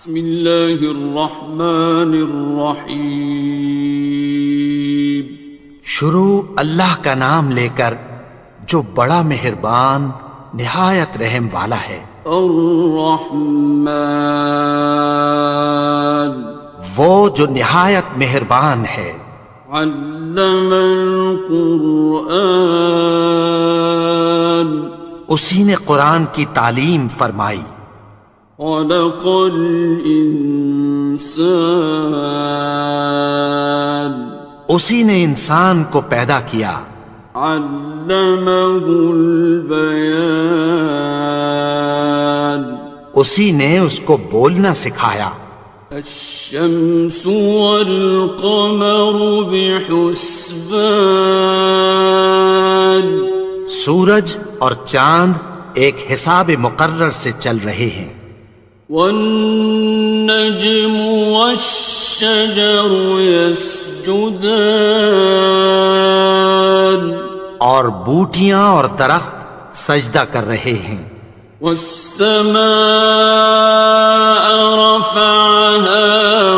بسم اللہ الرحمن الرحیم۔ شروع اللہ کا نام لے کر جو بڑا مہربان نہایت رحم والا ہے۔ الرحمن، وہ جو نہایت مہربان ہے۔ علم القرآن، اسی نے قرآن کی تعلیم فرمائی۔ خلق الانسان، اسی نے انسان کو پیدا کیا۔ علمہ البیان، اسی نے اس کو بولنا سکھایا۔ الشمس والقمر بحسبان، سورج اور چاند ایک حساب مقرر سے چل رہے ہیں۔ والنجم والشجر يسجدان، اور بوٹیاں اور درخت سجدہ کر رہے ہیں۔ والسماء رفعها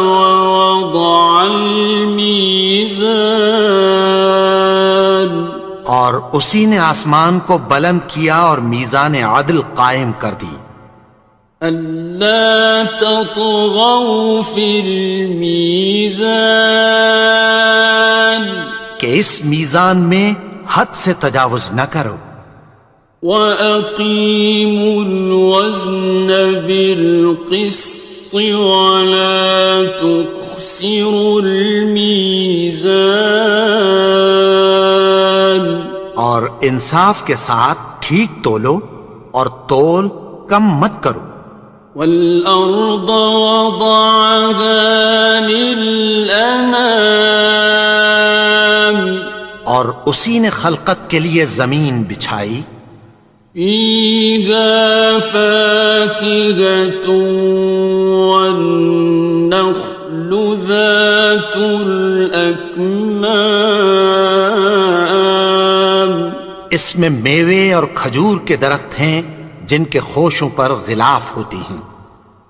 ووضع الميزان، اور اسی نے آسمان کو بلند کیا اور میزان عدل قائم کر دی۔ ألا تطغوا في الميزان، کہ اس میزان میں حد سے تجاوز نہ کرو۔ وَأَقِيمُوا الْوَزْنَ بِالْقِسْطِ وَلَا تُخْسِرُوا الْمِيزَانَ، اور انصاف کے ساتھ ٹھیک تولو اور تول کم مت کرو۔ وَالْأَرْضَ وَضَعَهَا لِلْأَنَامِ، اور اسی نے خلقت کے لیے زمین بچھائی۔ فِيهَا فَاكِهَةٌ وَالنَّخْلُ ذَاتُ الْأَكْمَامِ، اس میں میوے اور کھجور کے درخت ہیں جن کے خوشوں پر غلاف ہوتی ہیں۔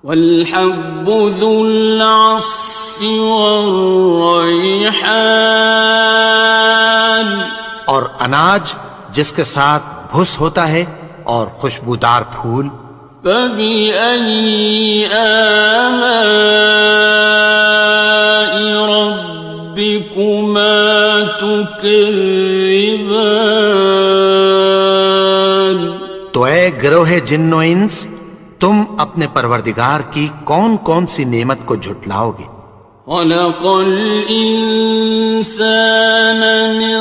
وَالْحَبُّ ذُو الْعَصْفِ وَالرَّيْحَانِ، اور اناج جس کے ساتھ بھس ہوتا ہے اور خوشبودار پھول۔ فَبِأَيِّ آلَاءِ رَبِّكُمَا تُكَذِّبَانِ، تو اے گروہ جن و انس، تم اپنے پروردگار کی کون کون سی نعمت کو جھٹلاؤ گے؟ خَلَقَ الْإِنسَانَ مِنْ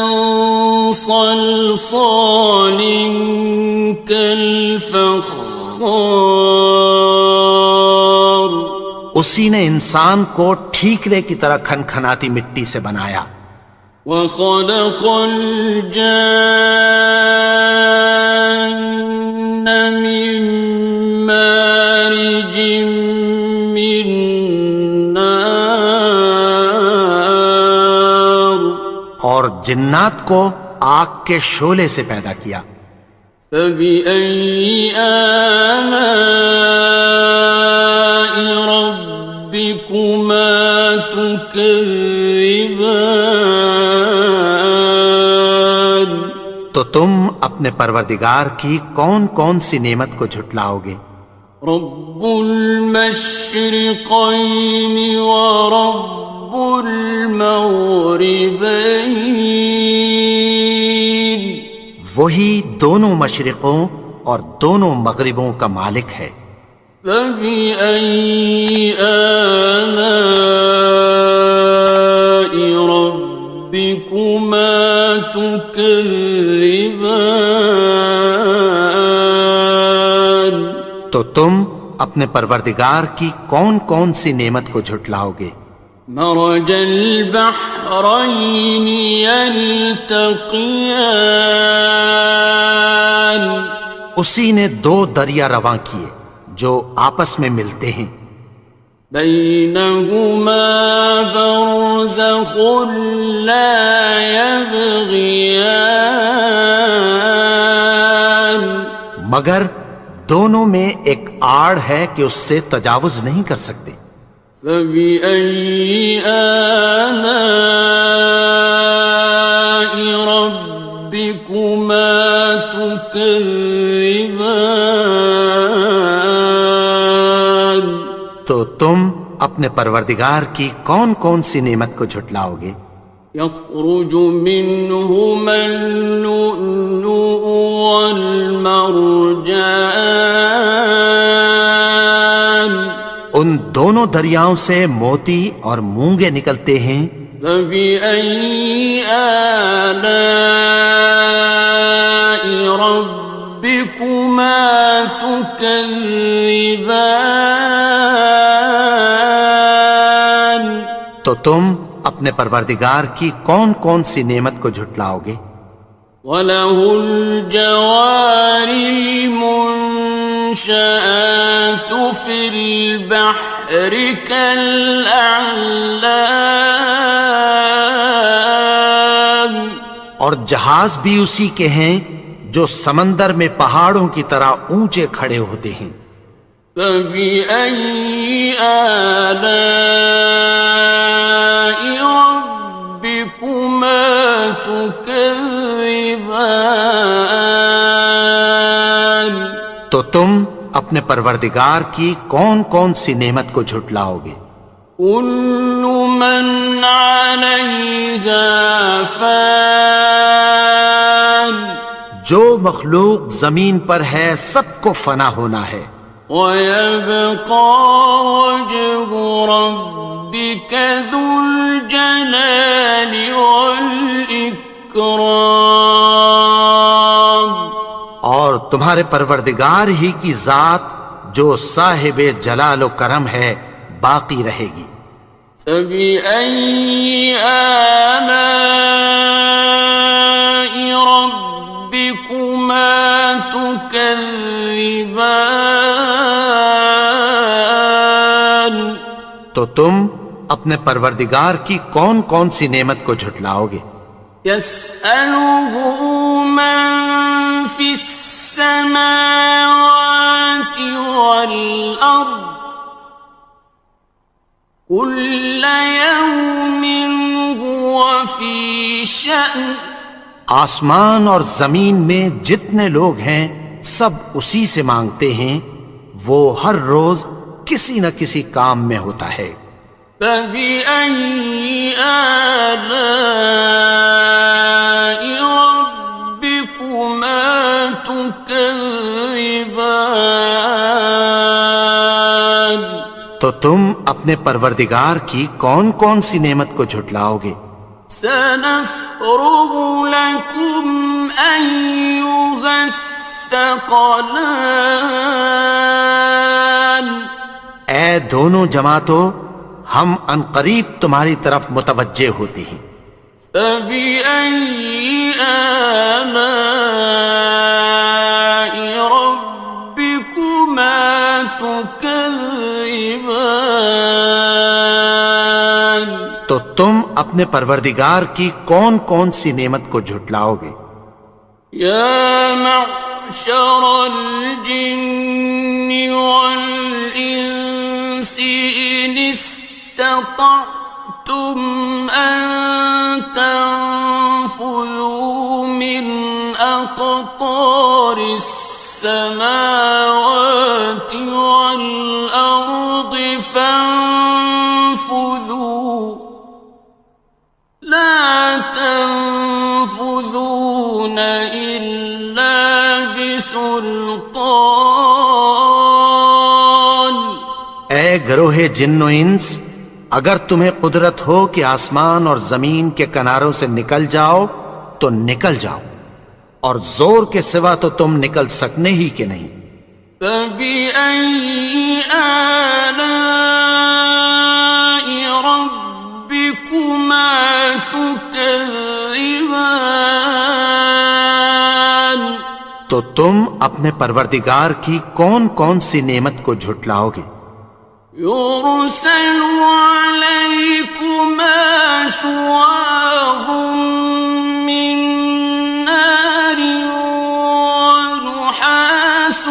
صَلْصَالٍ كَالْفَخَّارِ، اسی نے انسان کو ٹھیکرے کی طرح کھنکھناتی مٹی سے بنایا۔ وَخَلَقَ الْجَانَّ مِن مَّارِجٍ مِّن نَّارٍ، اور جنات کو آگ کے شعلے سے پیدا کیا۔ فَبِأَيِّ آلَاءِ رَبِّكُمَا تُكَذِّبَانِ، تو تم اپنے پروردگار کی کون کون سی نعمت کو جھٹلاؤ گے؟ رب المشرقین ورب المغربین، وہی دونوں مشرقوں اور دونوں مغربوں کا مالک ہے۔ فَبِأَيِّ آلَاءِ رَبِّكُمَا تُكَذِّبَانِ، تو تم اپنے پروردگار کی کون کون سی نعمت کو جھٹلاؤ گے؟ مرج البحرین یلتقیان، اسی نے دو دریا رواں کیے جو آپس میں ملتے ہیں۔ بینہما برزخ لا یبغیان، مگر دونوں میں ایک آڑ ہے کہ اس سے تجاوز نہیں کر سکتے۔ فبأي آلاء ربكما تكذبان؟ تو تم اپنے پروردگار کی کون کون سی نعمت کو جھٹلاؤ گے؟ يخرج منهما اللؤلؤ والمرجان، ان دونوں دریاؤں سے موتی اور مونگے نکلتے ہیں۔ فبأي آلاء ربكما تكذبان؟ تو تم اپنے پروردگار کی کون کون سی نعمت کو جھٹلاؤ گے؟ وَلَهُ الْجَوَارِ الْمُنشَآتُ فِي الْبَحْرِ كَالْأَعْلَامِ، اور جہاز بھی اسی کے ہیں جو سمندر میں پہاڑوں کی طرح اونچے کھڑے ہوتے ہیں۔ فَبِأَيِّ آلَاءِ رَبِّكُمَا تُكَذِّبَانِ؟ تو تم اپنے پروردگار کی کون کون سی نعمت کو جھٹلاؤ گے؟ كُلُّ مَنْ عَلَيْهَا فَانٍ، جو مخلوق زمین پر ہے سب کو فنا ہونا ہے۔ وَيَبْقَى وَجْهُ رَبِّكَ ذُو الْجَلَالِ وَالْإِكْرَامِ، اور تمہارے پروردگار ہی کی ذات جو صاحب جلال و کرم ہے باقی رہے گی۔ فَبِأَيِّ آلَاءِ رَبِّكُمَا تُكَذِّبَانِ؟ تو تم اپنے پروردگار کی کون کون سی نعمت کو جھٹلاؤ گے؟ يَسْأَلُهُ مَن فِي السَّمَاوَاتِ وَالْأَرْضِ كُلَّ يَوْمٍ هُوَ فِي شَأْنٍ، آسمان اور زمین میں جتنے لوگ ہیں سب اسی سے مانگتے ہیں، وہ ہر روز کسی نہ کسی کام میں ہوتا ہے۔ فَبِأَيِّ آلَاءِ رَبِّكُمَا تُكَذِّبَانِ؟ تو تم اپنے پروردگار کی کون کون سی نعمت کو جھٹلاؤ گے؟ سَنَفْرُغُ لَكُمْ أَيُّهَ الثَّقَلَانِ، اے دونوں جماعتوں، ہم عنقریب تمہاری طرف متوجہ ہوتے ہیں۔ فَبِأَيِّ آلَاءِ رَبِّكُمَا تُكَذِّبَانِ؟ تو تم اپنے پروردگار کی کون کون سی نعمت کو جھٹلاؤ گے؟ يَا مَعْشَرَ الْجِنِّ وَالْإِنسِ إِنِ اسْتَطَعْتُمْ أَن تَنفُذُوا مِنْ أَقْطَارِ السَّمَاوَاتِ وَالْأَرْضِ فَانفُذُوا لَا تَنفُذُونَ إِلَّا بِسُلْطَانٍ۔ اے گروہ جن و انس، اگر تمہیں قدرت ہو کہ آسمان اور زمین کے کناروں سے نکل جاؤ تو نکل جاؤ، اور زور کے سوا تو تم نکل سکنے ہی کہ نہیں۔ فَبِأَيِّ آلَاءِ رَبِّكُمَا تُكَذِّبَانِ؟ تو تم اپنے پروردگار کی کون کون سی نعمت کو جھٹلاؤ گے؟ يُرْسَلُ عَلَيْكُمَا شُوَاظٌ مِّن نَّارٍ وَنُحَاسٌ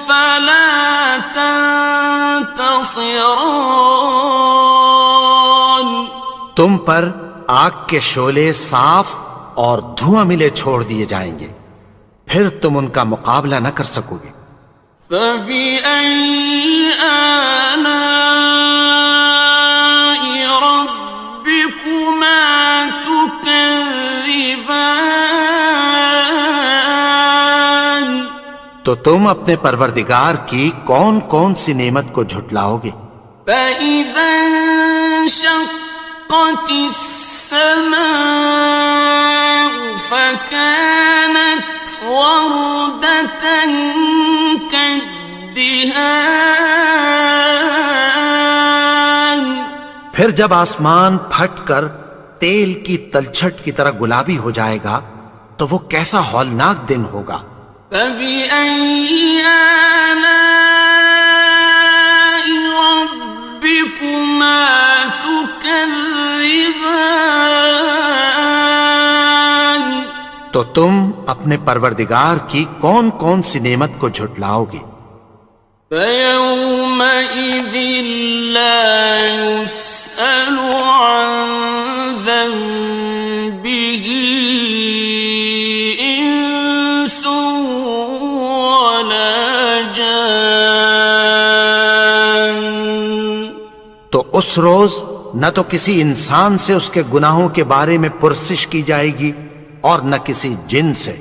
فَلَا ينتصران تم پر آگ کے شعلے صاف اور دھواں ملے چھوڑ دیے جائیں گے، پھر تم ان کا مقابلہ نہ کر سکو گے۔ فبأي آلاء ربكما تكذبان تو تم اپنے پروردگار کی کون کون سی نعمت کو جھٹلاؤ گے؟ فإذا انشقت السماء فكانت وردة كالدهان پھر جب آسمان پھٹ کر تیل کی تلچھٹ کی طرح گلابی ہو جائے گا تو وہ کیسا ہولناک دن ہوگا۔ فبأي آلاء ربكما تكذبان تو تم اپنے پروردگار کی کون کون سی نعمت کو جھٹلاؤ گے؟ فيومئذ لا يسأل عن ذنبه إنس ولا جان تو اس روز نہ تو کسی انسان سے اس کے گناہوں کے بارے میں پرسش کی جائے گی اور نہ کسی جن سے۔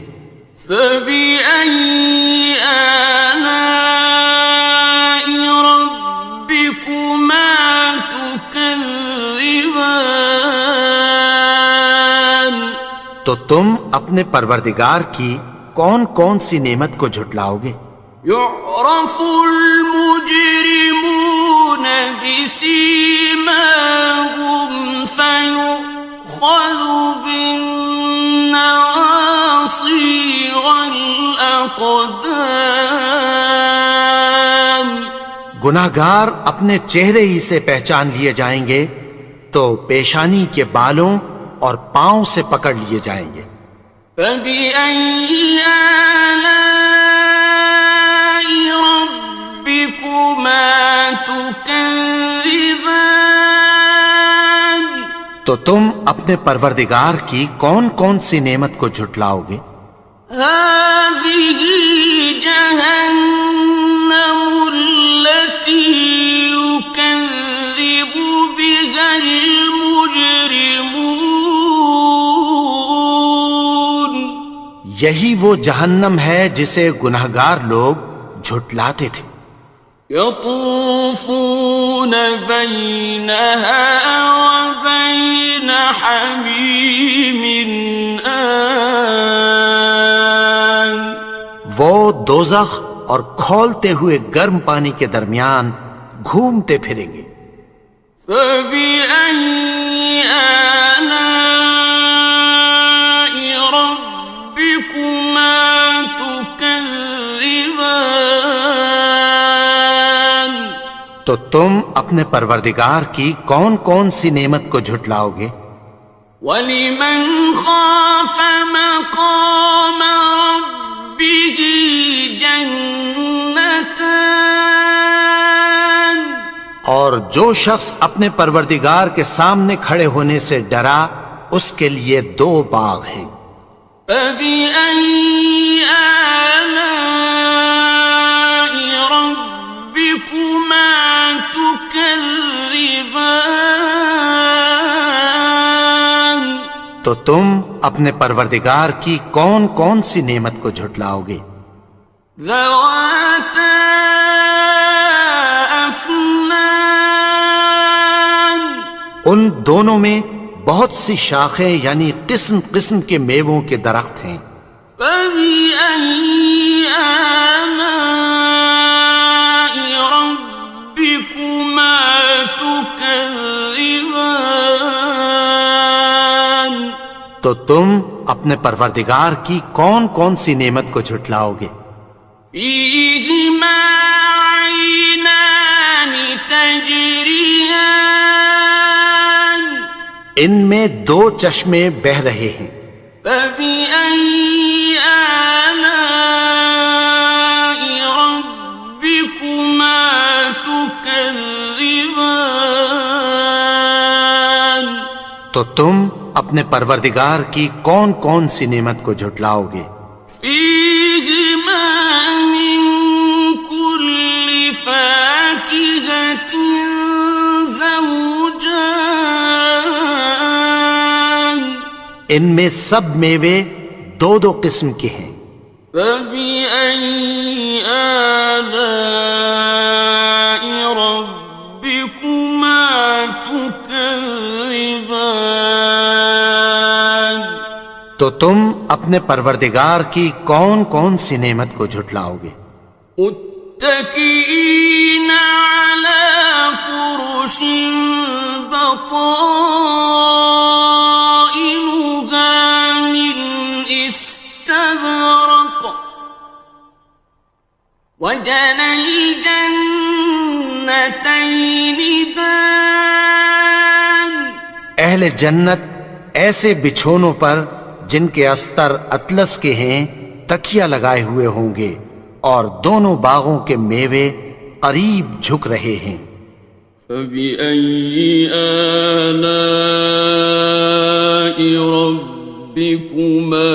فبأي آلاء ربكما تكذبان تو تم اپنے پروردگار کی کون کون سی نعمت کو جھٹلاؤ گے؟ يعرف المجرمون بسيماهم فيؤخذ بالنواصي والأقدام گناہگار اپنے چہرے ہی سے پہچان لیے جائیں گے تو پیشانی کے بالوں اور پاؤں سے پکڑ لیے جائیں گے۔ فبأي آلاء ربكما تكذبان تو تم اپنے پروردگار کی کون کون سی نعمت کو جھٹلاؤ گے؟ هذه جهنم التي يكذب بها المجرمون یہی وہ جہنم ہے جسے گناہگار لوگ جھٹلاتے تھے۔ يطوفون بينها وبين حميم آن وہ دوزخ اور کھولتے ہوئے گرم پانی کے درمیان گھومتے پھریں گے۔ فبأي آلاء ربكما تكذبان تو تم اپنے پروردگار کی کون کون سی نعمت کو جھٹلاؤ گے؟ وَلِمَنْ خَافَ مَقَامَ رَبِّهِ جَنَّتَانِ اور جو شخص اپنے پروردگار کے سامنے کھڑے ہونے سے ڈرا اس کے لیے دو باغ ہیں۔ فَبِأَيِّ آلَاءِ رَبِّكُمَا تُكَذِّبَانِ تو تم اپنے پروردگار کی کون کون سی نعمت کو جھٹلاؤ گے؟ ذَوَاتَا أَفْنَانٍ ان دونوں میں بہت سی شاخیں یعنی قسم قسم کے میووں کے درخت ہیں۔ فَبِأَيِّ آلَاءِ رَبِّكُمَا تُكَذِّبَانِ تو تم اپنے پروردگار کی کون کون سی نعمت کو جھٹلاؤ گے؟ فِيهِمَا عَيْنَانِ تَجْرِيَانِ ان میں دو چشمے بہہ رہے ہیں۔ فَبِأَيِّ آلَاءِ رَبِّكُمَا تُكَذِّبَانِ تو تم اپنے پروردگار کی کون کون سی نعمت کو جھٹلاؤ گے؟ فیہما من کل فاکہۃ زوجان، ان میں سب میوے دو دو قسم کے ہیں۔ فبأي آلاء ربكما تكذبان، تو تم اپنے پروردگار کی کون کون سی نعمت کو جھٹلاؤ گے؟ متكئين على فرش بطائنها من استبرق، وجنى الجنتين دان، اہل جنت ایسے بچھونوں پر جن کے استر اطلس کے ہیں تکیہ لگائے ہوئے ہوں گے، اور دونوں باغوں کے میوے قریب جھک رہے ہیں۔ فبأي آلاء ربكما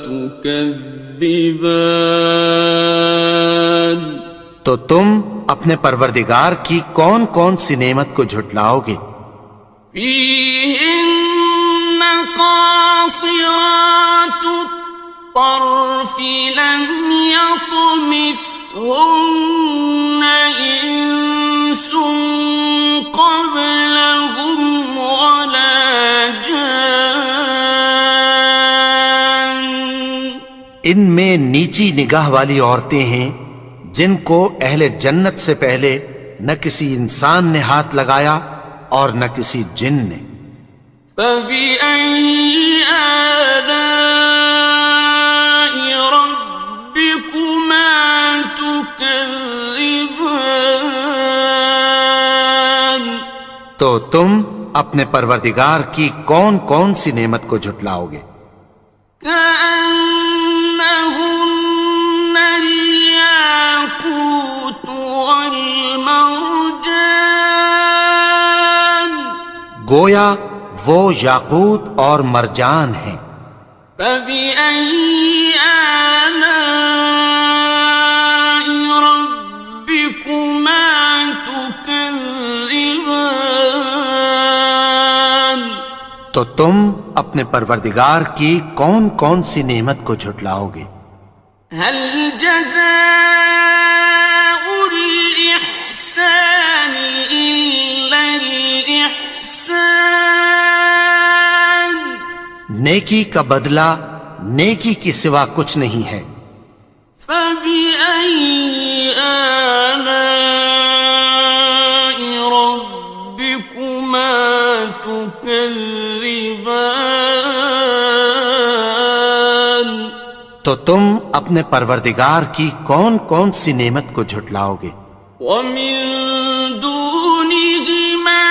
تكذبان، تو تم اپنے پروردگار کی کون کون سی نعمت کو جھٹلاؤ گے؟ فيهن قاصرات الطرف لم يطمثهن إنس قبلهم ولا جان، ان میں نیچی نگاہ والی عورتیں ہیں جن کو اہل جنت سے پہلے نہ کسی انسان نے ہاتھ لگایا اور نہ کسی جن نے۔ فبأي آلاء ربكما تكذبان، تو تم اپنے پروردگار کی کون کون سی نعمت کو جھٹلاؤ گے؟ كأنهن الياقوت والمرجان، گویا وہ یاقوت اور مرجان ہیں۔ فبأي آلاء ربكما تكذبان، تو تم اپنے پروردگار کی کون کون سی نعمت کو جھٹلاؤ گے؟ هل جزاء الإحسان إلا الإحسان، نیکی کا بدلہ نیکی کی سوا کچھ نہیں ہے۔ فبأي آلاء ربكما تكذبان، تو تم اپنے پروردگار کی کون کون سی نعمت کو جھٹلاؤ گے؟ ومن دونهما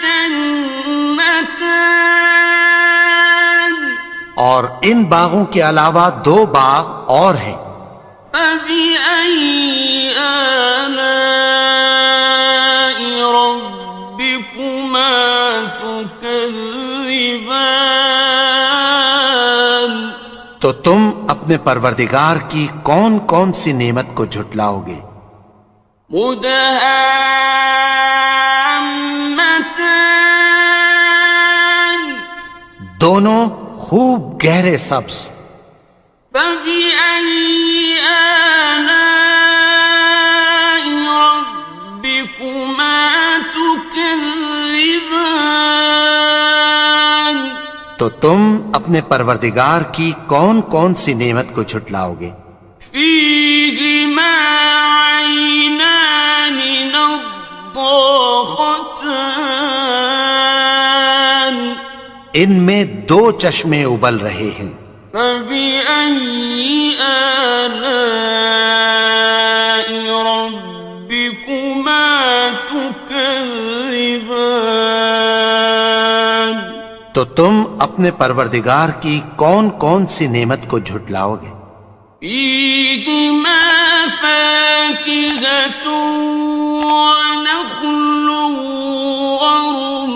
جنتان، اور ان باغوں کے علاوہ دو باغ اور ہیں۔ فبأي آلاء ربكما تكذبان، تو تم اپنے پروردگار کی کون کون سی نعمت کو جھٹلاؤ گے؟ مدهامتان، دونوں خوب گہرے سبز۔ فبأي آلاء ربكما تكذبان، تو تم اپنے پروردگار کی کون کون سی نعمت کو جھٹلاؤ گے؟ فيهما عينان نضاختان، ان میں دو چشمے ابل رہے ہیں۔ فبأي آلاء ربكما تكذبان، تو تم اپنے پروردگار کی کون کون سی نعمت کو جھٹلاؤ گے؟ فيهما فاكهة ونخل ورمان،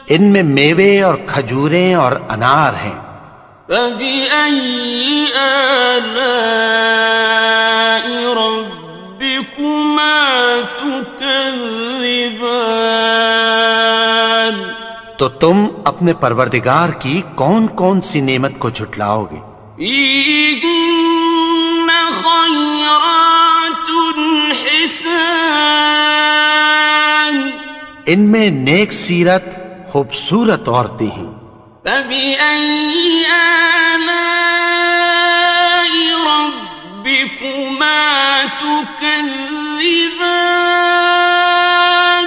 ان میں میوے اور کھجوریں اور انار ہیں۔ فبأي آلاء ربكما تكذبان؟ تو تم اپنے پروردگار کی کون کون سی نعمت کو جھٹلاؤ گے؟ فيهن خيرات حسان، ان میں نیک سیرت خوبصورت عورتیں ہیں۔ فبأي آلاء ربكما تكذبان؟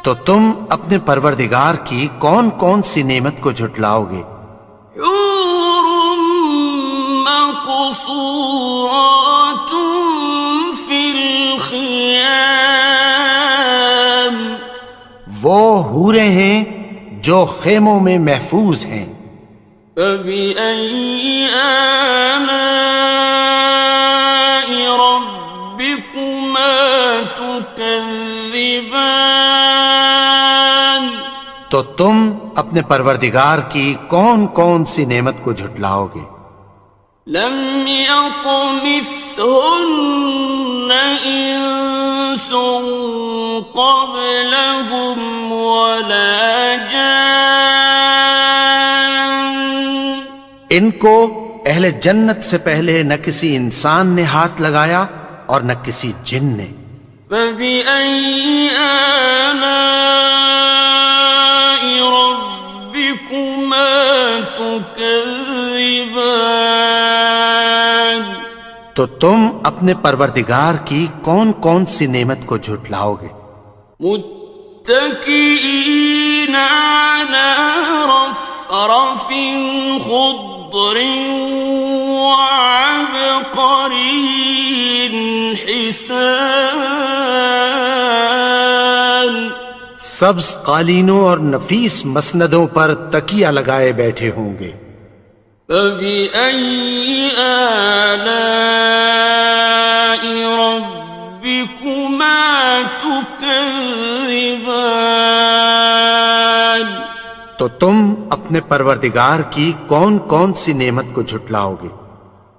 تو تم اپنے پروردگار کی کون کون سی نعمت کو جھٹلاؤ گے؟ حور مقصورات في الخيام، وہ حوریں ہیں جو خیموں میں محفوظ ہیں۔ فبأي آلاء ربكما تكذبان؟ تو تم اپنے پروردگار کی کون کون سی نعمت کو جھٹلاؤ گے؟ لم يطمثهن إنس قبلهم ولا جان، ان کو اہل جنت سے پہلے نہ کسی انسان نے ہاتھ لگایا اور نہ کسی جن نے۔ فبأي آلاء ربكما تكذبان؟ تو تم اپنے پروردگار کی کون کون سی نعمت کو جھٹلاؤ گے؟ متكئين على رفرف خضر وعبقري حسان، سبز قالینوں اور نفیس مسندوں پر تکیہ لگائے بیٹھے ہوں گے۔ فبأي آلاء ربكما تكذبان؟ تو تم اپنے پروردگار کی کون کون سی نعمت کو جھٹلاؤ گے؟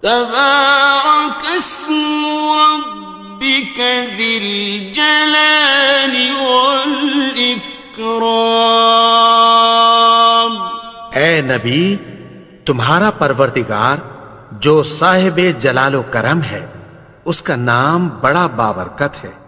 تبارك اسم ربك ذي الجلال والإكرام۔ اے نبی، تمہارا پروردگار جو صاحب جلال و کرم ہے، اس کا نام بڑا بابرکت ہے۔